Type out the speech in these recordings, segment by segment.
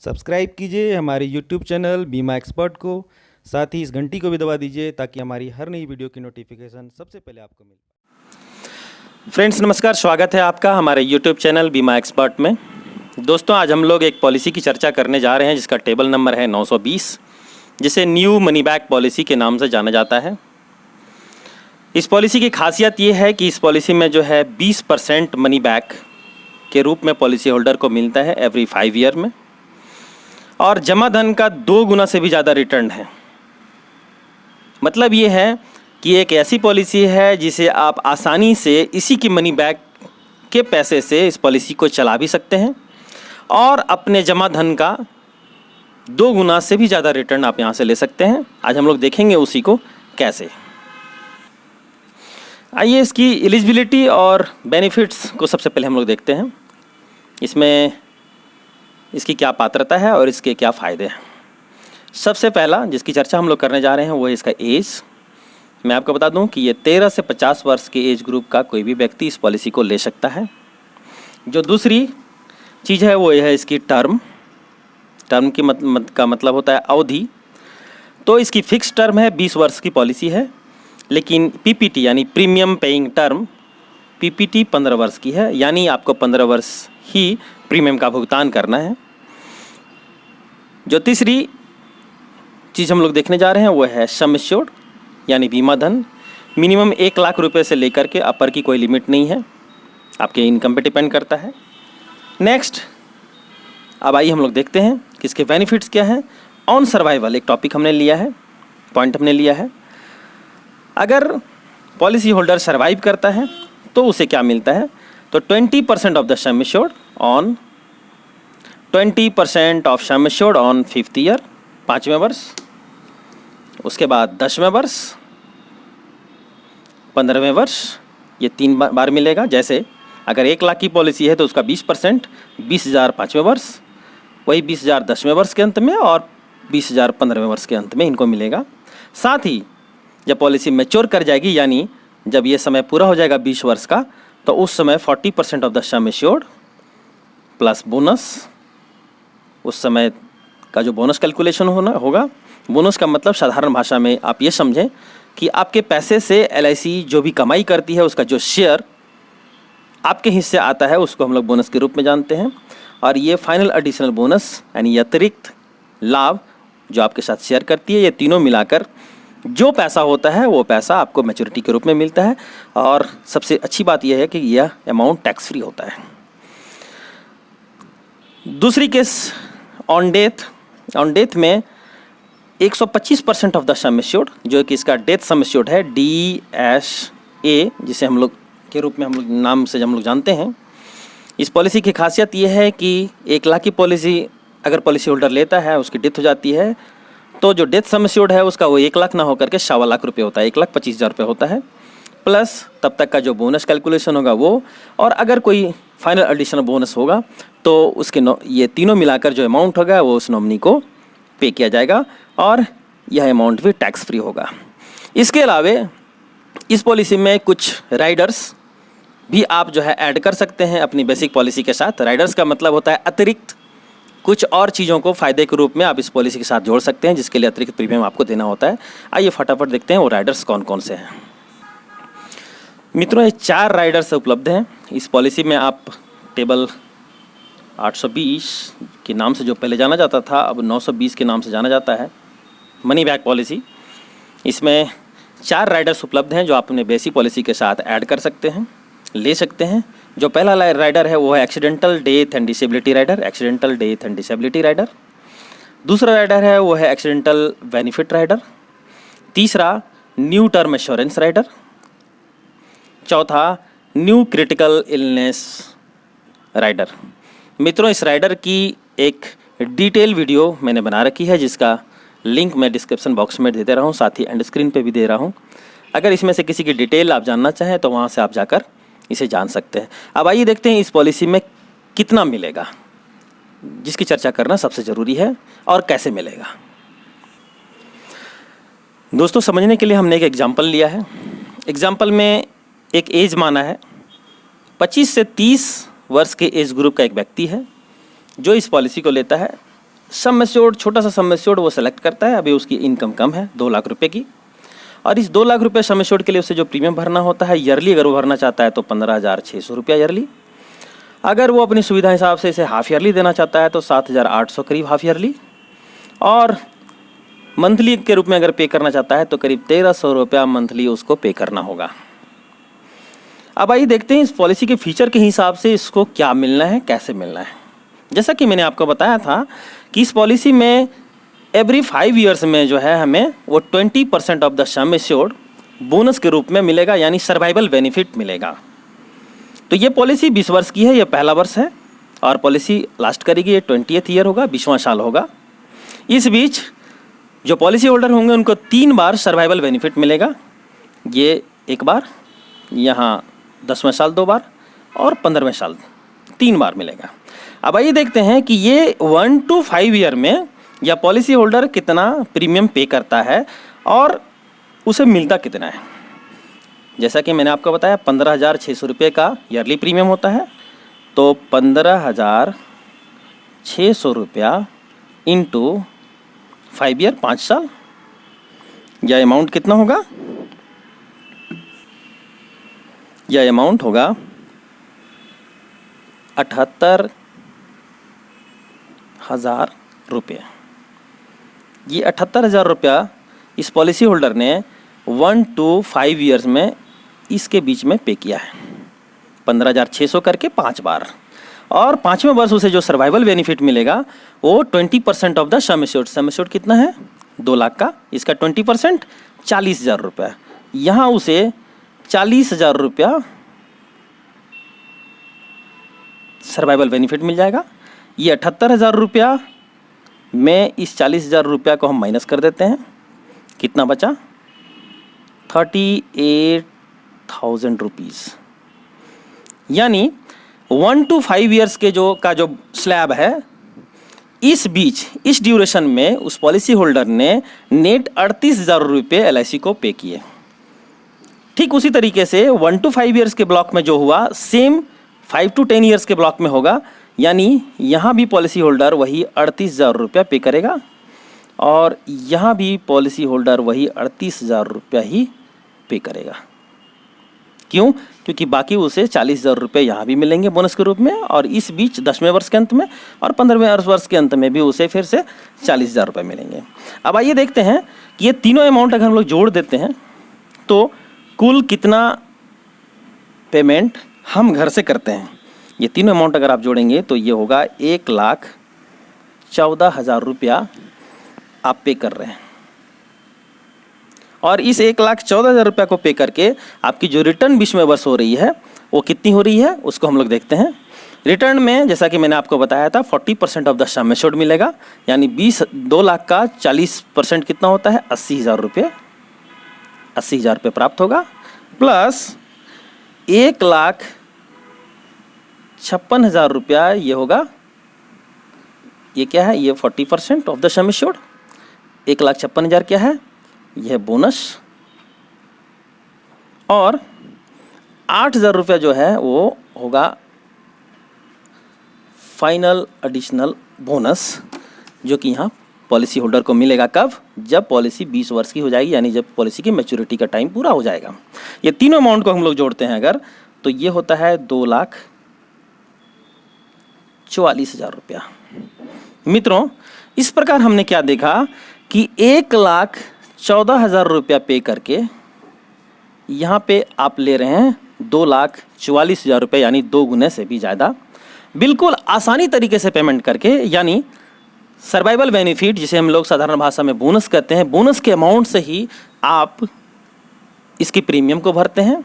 Subscribe कीजिए हमारे YouTube channel बीमा एक्सपर्ट को। साथ ही इस घंटी को भी दबा दीजिए ताकि हमारी हर नई वीडियो की नोटिफिकेशन सबसे पहले आपको मिले। फ्रेंड्स नमस्कार, स्वागत है आपका हमारे यूट्यूब चैनल बीमा एक्सपर्ट में। दोस्तों आज हम लोग एक पॉलिसी की चर्चा करने जा रहे हैं जिसका टेबल नंबर है 920, जिसे न्यू मनी बैक पॉलिसी के नाम से जाना जाता है। इस पॉलिसी की खासियत ये है कि इस पॉलिसी में जो है 20% मनी बैक के रूप में पॉलिसी होल्डर को मिलता है एवरी 5 ईयर में, और जमा धन का 2 गुना से भी ज़्यादा रिटर्न है। मतलब ये है कि एक ऐसी पॉलिसी है जिसे आप आसानी से इसी की मनी बैक के पैसे से इस पॉलिसी को चला भी सकते हैं और अपने जमा धन का 2 गुना से भी ज़्यादा रिटर्न आप यहाँ से ले सकते हैं। आज हम लोग देखेंगे उसी को कैसे। आइए इसकी एलिजिबिलिटी और बेनिफिट्स को सबसे पहले हम लोग देखते हैं। इसमें इसकी क्या पात्रता है और इसके क्या फ़ायदे हैं। सबसे पहला जिसकी चर्चा हम लोग करने जा रहे हैं वो है इसका एज। मैं आपको बता दूं कि ये 13 से 50 वर्ष के एज ग्रुप का कोई भी व्यक्ति इस पॉलिसी को ले सकता है। जो दूसरी चीज़ है वो है इसकी टर्म की का मतलब होता है अवधि। तो इसकी फिक्स टर्म है 20 वर्ष की पॉलिसी है, लेकिन पीपीटी यानी प्रीमियम पेइंग टर्म पीपीटी 15 वर्ष की है, यानी आपको 15 वर्ष ही प्रीमियम का भुगतान करना है। जो तीसरी चीज़ हम लोग देखने जा रहे हैं वो है सम एश्योर्ड यानी बीमा धन। मिनिमम 1 लाख रुपए से लेकर के अपर की कोई लिमिट नहीं है, आपके इनकम पे डिपेंड करता है। नेक्स्ट अब आइए हम लोग देखते हैं कि इसके बेनिफिट्स क्या हैं। ऑन सर्वाइवल एक टॉपिक हमने लिया है, पॉइंट हमने लिया है। अगर पॉलिसी होल्डर सर्वाइव करता है तो उसे क्या मिलता है, तो 20% of the sum assured on 20% of sum assured on 5th year 5वें वर्ष, उसके बाद 10वें वर्ष, 15वें वर्ष, ये 3 बार मिलेगा। जैसे अगर 1 लाख की पॉलिसी है तो उसका 20% 20,000 5वें वर्ष, वही 20,000 10वें वर्ष के अंत में और 20,000 15वें वर्ष के अंत में इनको मिलेगा। साथ ही जब पॉलिसी मैच्योर कर जाएगी, यानी जब ये समय पूरा हो जाएगा 20 वर्ष का, तो उस समय 40% of the sum assured plus bonus, उस समय का जो बोनस कैलकुलेशन होगा। बोनस का मतलब साधारण भाषा में आप ये समझें कि आपके पैसे से एलआईसी जो भी कमाई करती है उसका जो शेयर आपके हिस्से आता है उसको हम लोग बोनस के रूप में जानते हैं। और ये फाइनल एडिशनल बोनस यानी अतिरिक्त लाभ जो आपके साथ शेयर करती है, ये तीनों मिलाकर जो पैसा होता है वो पैसा आपको मैच्योरिटी के रूप में मिलता है। और सबसे अच्छी बात यह है कि यह अमाउंट टैक्स फ्री होता है। दूसरी केस ऑन डेथ में 125% ऑफ द सम एश्योर्ड, जो कि इसका डेथ सम एश्योर्ड है DSA, जिसे हम लोग के रूप में हम लोग नाम से हम लोग जानते हैं। इस पॉलिसी की खासियत यह है कि 1 लाख की पॉलिसी अगर पॉलिसी होल्डर लेता है, उसकी डेथ हो जाती है, तो जो डेथ सम एश्योर्ड है उसका वो 1 लाख ना होकर के 1.25 लाख रुपये होता है, 1,25,000 रुपये होता है, प्लस तब तक का जो बोनस कैलकुलेशन होगा वो, और अगर कोई फाइनल एडिशनल बोनस होगा तो उसके ये तीनों मिलाकर जो अमाउंट होगा वो उस नॉमिनी को पे किया जाएगा और यह अमाउंट भी टैक्स फ्री होगा। इसके अलावे इस पॉलिसी में कुछ राइडर्स भी आप जो है ऐड कर सकते हैं अपनी बेसिक पॉलिसी के साथ। राइडर्स का मतलब होता है अतिरिक्त कुछ और चीज़ों को फ़ायदे के रूप में आप इस पॉलिसी के साथ जोड़ सकते हैं, जिसके लिए अतिरिक्त प्रीमियम आपको देना होता है। आइए फटाफट देखते हैं वो राइडर्स कौन कौन से हैं। मित्रों, ये 4 राइडर्स उपलब्ध हैं इस पॉलिसी में। आप टेबल 820 के नाम से जो पहले जाना जाता था, अब 920 के नाम से जाना जाता है मनी बैक पॉलिसी। इसमें 4 राइडर्स उपलब्ध हैं जो आप अपने बेसिक पॉलिसी के साथ ऐड कर सकते हैं, ले सकते हैं। जो पहला राइडर है वो है accidental death and disability rider, accidental death and disability rider. दूसरा राइडर है वो है एक्सीडेंटल बेनिफिट राइडर। तीसरा न्यू टर्म एश्योरेंस राइडर। चौथा न्यू क्रिटिकल इलनेस राइडर। मित्रों, इस राइडर की एक डिटेल वीडियो मैंने बना रखी है जिसका लिंक मैं डिस्क्रिप्शन बॉक्स में दे रहा हूँ, साथ ही एंड स्क्रीन पे भी दे रहा हूँ। अगर इसमें से किसी की डिटेल आप जानना चाहें तो वहाँ से आप जाकर इसे जान सकते हैं। अब आइए देखते हैं इस पॉलिसी में कितना मिलेगा, जिसकी चर्चा करना सबसे ज़रूरी है, और कैसे मिलेगा। दोस्तों, समझने के लिए हमने एक एग्जाम्पल लिया है। एग्जाम्पल में एक एज माना है 25 से 30 वर्ष के एज ग्रुप का एक व्यक्ति है जो इस पॉलिसी को लेता है सम एश्योर्ड, छोटा सा सम एश्योर्ड वो सेलेक्ट करता है। अभी उसकी इनकम कम है 2 लाख रुपए की, और इस 2 लाख रुपए सम एश्योर्ड के लिए उसे जो प्रीमियम भरना होता है ईयरली, अगर वो भरना चाहता है तो 15,600 रुपया ईयरली। अगर वो अपनी सुविधा हिसाब से इसे हाफ ईयरली देना चाहता है तो 7,800 करीब हाफ ईयरली, और मंथली के रूप में अगर पे करना चाहता है तो करीब 1,300 रुपया मंथली उसको पे करना होगा। अब आइए देखते हैं इस पॉलिसी के फीचर के हिसाब से इसको क्या मिलना है, कैसे मिलना है। जैसा कि मैंने आपको बताया था कि इस पॉलिसी में एवरी 5 ईयर्स में जो है हमें वो 20% of the sum assured bonus के रूप में मिलेगा, यानी सर्वाइवल बेनिफिट मिलेगा। तो ये पॉलिसी 20 वर्ष की है, ये पहला वर्ष है, और पॉलिसी लास्ट करेगी, ये 20th ईयर होगा, 20वां साल होगा। इस बीच जो पॉलिसी होल्डर होंगे उनको 3 बार सर्वाइवल बेनिफिट मिलेगा। ये एक बार, यहाँ 10वें साल 2 बार, और 15वें साल 3 बार मिलेगा। अब आइए देखते हैं कि ये 1 to 5 ईयर में या पॉलिसी होल्डर कितना प्रीमियम पे करता है और उसे मिलता कितना है। जैसा कि मैंने आपको बताया 15,600 रुपये का ईयरली प्रीमियम होता है, तो 15,600 रुपया इंटू 5 ईयर, 5 साल, यह अमाउंट कितना होगा? यह अमाउंट होगा 78,000 रुपये। ये 78,000 रुपया इस पॉलिसी होल्डर ने 1 to 5 ईयर्स में इसके बीच में पे किया है, 15,600 करके 5 बार। और 5वें वर्ष उसे जो सर्वाइवल बेनिफिट मिलेगा वो 20% of the sum assured. Sum assured कितना है? 2 लाख का, इसका 20% 40,000 रुपया। यहाँ उसे 40,000 रुपया सर्वाइवल बेनिफिट मिल जाएगा। ये 78,000 रुपया में इस 40,000 रुपया को हम माइनस कर देते हैं, कितना बचा? 38,000 रुपीज़। यानी 1 to 5 ईयर्स के जो स्लैब है, इस बीच इस ड्यूरेशन में उस पॉलिसी होल्डर ने नेट 38,000 रुपये LIC को पे किए। ठीक उसी तरीके से 1 to 5 ईयर्स के ब्लॉक में जो हुआ सेम 5 to 10 ईयर्स के ब्लॉक में होगा, यानी यहाँ भी पॉलिसी होल्डर वही 38,000 रुपया पे करेगा, और यहाँ भी पॉलिसी होल्डर वही 38,000 रुपया ही पे करेगा। क्यों? क्योंकि बाकी उसे 40,000 रुपये यहाँ भी मिलेंगे बोनस के रूप में, और इस बीच 10वें वर्ष के अंत में और 15वें वर्ष के अंत में भी उसे फिर से 40,000 रुपये मिलेंगे। अब आइए देखते हैं कि ये तीनों अमाउंट अगर हम लोग जोड़ देते हैं तो कुल कितना पेमेंट हम घर से करते हैं। ये तीनों अमाउंट अगर आप जोड़ेंगे तो ये होगा 1,14,000 रुपया आप पे कर रहे हैं, और इस 1,14,000 रुपया को पे करके आपकी जो रिटर्न 20वें वर्ष हो रही है वो कितनी हो रही है उसको हम लोग देखते हैं। रिटर्न में जैसा कि मैंने आपको बताया था 40% ऑफ द सम एश्योर्ड मिलेगा, यानी 2 लाख का 40% कितना होता है? 80,000 रुपये। 80,000 रुपये प्राप्त होगा, प्लस 1,56,000 रुपया ये होगा, ये क्या है? ये 40% ऑफ द सम एश्योर्ड। 1,56,000 क्या है? यह बोनस, और 8,000 रुपया जो है वो होगा फाइनल एडिशनल बोनस, जो कि यहाँ पॉलिसी होल्डर को मिलेगा। कब? जब पॉलिसी 20 वर्ष की हो जाएगी, यानी जब पॉलिसी की मैच्योरिटी का टाइम पूरा हो जाएगा। ये तीनों अमाउंट को हम लोग जोड़ते हैं अगर, तो ये होता है 2,44,000 रुपया। मित्रों, इस प्रकार हमने क्या देखा कि 1,14,000 रुपया पे करके यहाँ पे आप ले रहे हैं 2,44,000 रुपये, यानी 2 गुने से भी ज़्यादा, बिल्कुल आसानी तरीके से पेमेंट करके। यानी सर्वाइवल बेनिफिट, जिसे हम लोग साधारण भाषा में बोनस कहते हैं, बोनस के अमाउंट से ही आप इसकी प्रीमियम को भरते हैं,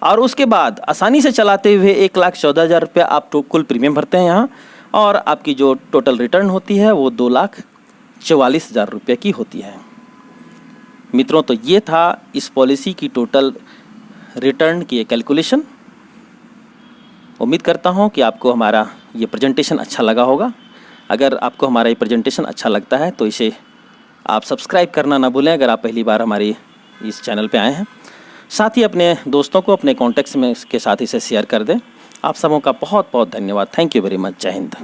और उसके बाद आसानी से चलाते हुए 1,14,000 रुपये आप कुल प्रीमियम भरते हैं यहाँ, और आपकी जो टोटल रिटर्न होती है वो 2,44,000 रुपये की होती है। मित्रों, तो ये था इस पॉलिसी की टोटल रिटर्न की कैलकुलेशन। उम्मीद करता हूँ कि आपको हमारा ये प्रेजेंटेशन अच्छा लगा होगा। अगर आपको हमारा ये प्रेजेंटेशन अच्छा लगता है तो इसे आप सब्सक्राइब करना ना भूलें, अगर आप पहली बार हमारी इस चैनल पे आए हैं। साथ ही अपने दोस्तों को अपने कॉन्टैक्ट्स में के साथ इसे शेयर कर दें। आप सबों का बहुत बहुत धन्यवाद। Thank you very much. जय हिंद।